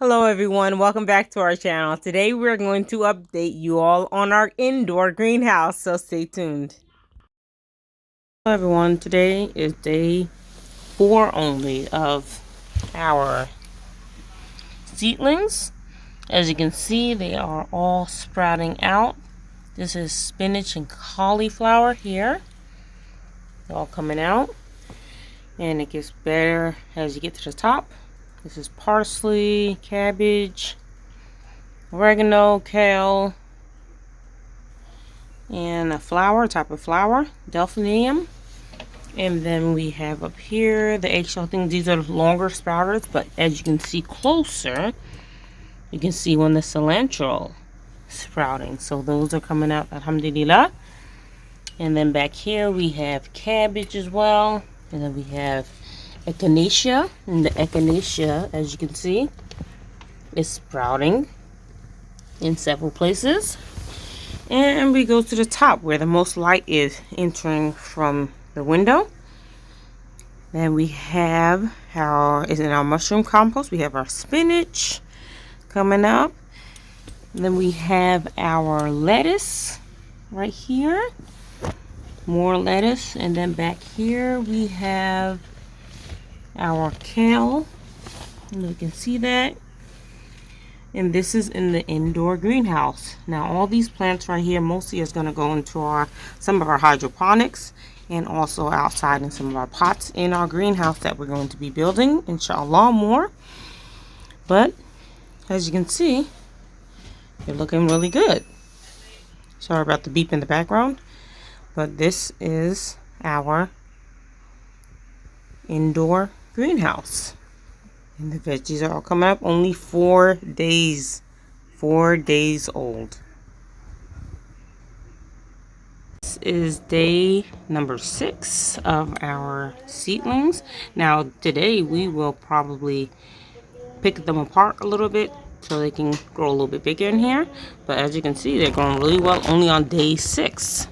Hello everyone, welcome back to our channel. Today we're going to update you all on our indoor greenhouse, so stay tuned. Hello everyone, today is day 4 only of our seedlings. As you can see, they are all sprouting out. This is spinach and cauliflower here. They're all coming out. And it gets better as you get to the top. This is parsley, cabbage, oregano, kale, and a flower, type of flower, delphinium. And then we have up here the eggshell things. These are longer sprouters, but as you can see closer, you can see when the cilantro sprouting. So those are coming out, alhamdulillah. And then back here we have cabbage as well. And then we have echinacea. And the echinacea, as you can see, is sprouting in several places. And we go to the top where the most light is entering from the window. Then we have in our mushroom compost, we have our spinach coming up. And then we have our lettuce right here. More lettuce. And then back here we have our kale. And you can see that. And this is in the indoor greenhouse. Now all these plants right here mostly is going to go into some of our hydroponics and also outside in some of our pots in our greenhouse that we're going to be building, inshallah, more. But as you can see, they're looking really good. Sorry about the beep in the background, but this is our indoor greenhouse. And the veggies are all coming up. Only 4 days. 4 days old. This is day number 6 of our seedlings. Now today we will probably pick them apart a little bit so they can grow a little bit bigger in here. But as you can see, they're growing really well only on day 6.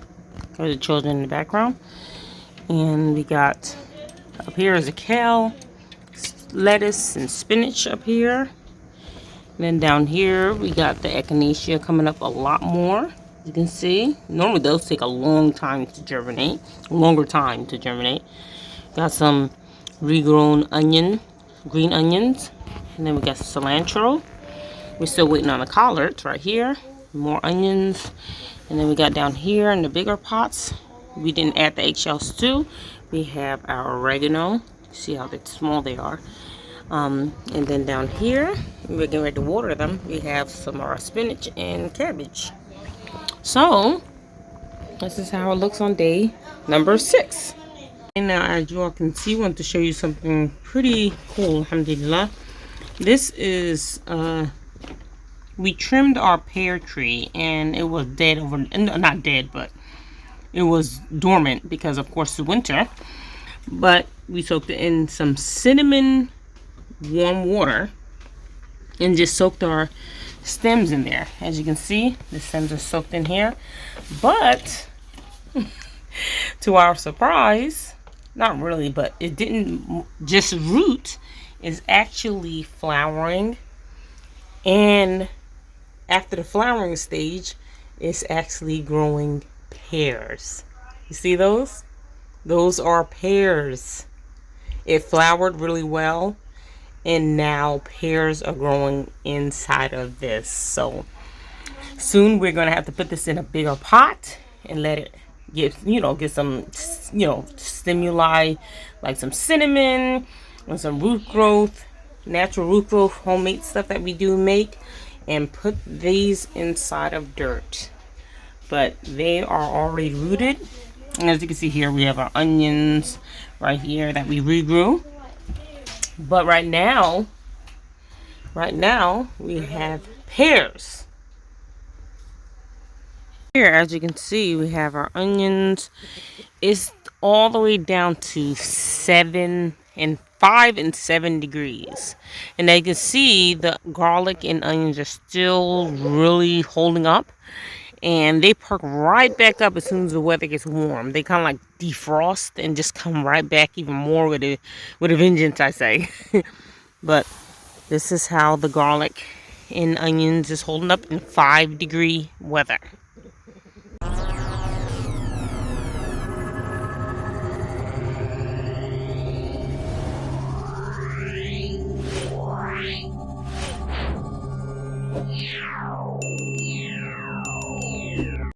There's the children in the background. And we got up here is a kale, lettuce and spinach up here. And then down here we got the echinacea coming up a lot more. You can see normally those take a long time to germinate, longer time to germinate. Got some regrown green onions, and then we got cilantro. We're still waiting on the collards right here. More onions. And then we got down here in the bigger pots, we didn't add the eggshells too. We have our oregano. See how small they are. And then down here, we're getting ready to water them. We have some of our spinach and cabbage. So, this is how it looks on day number 6. And now, as you all can see, I want to show you something pretty cool, alhamdulillah. This is, we trimmed our pear tree, and it was dead not dead, but it was dormant because, of course, the winter. But we soaked it in some cinnamon warm water and just soaked our stems in there. As you can see, the stems are soaked in here. But to our surprise, not really, but it didn't just root, is actually flowering. And after the flowering stage, it's actually growing pears. You see those? Those are pears. It flowered really well, and now pears are growing inside of this. So soon we're going to have to put this in a bigger pot and let it get some, stimuli like some cinnamon and some root growth, natural root growth, homemade stuff that we do make, and put these inside of dirt. But they are already rooted. And as you can see here, we have our onions right here that we regrew. But right now we have pears. Here, as you can see, we have our onions. It's all the way down to 5 and 7 degrees. And as you can see, the garlic and onions are still really holding up. And they perk right back up as soon as the weather gets warm. They kind of like defrost and just come right back even more with a vengeance, I say. But This is how the garlic and onions is holding up in 5-degree weather.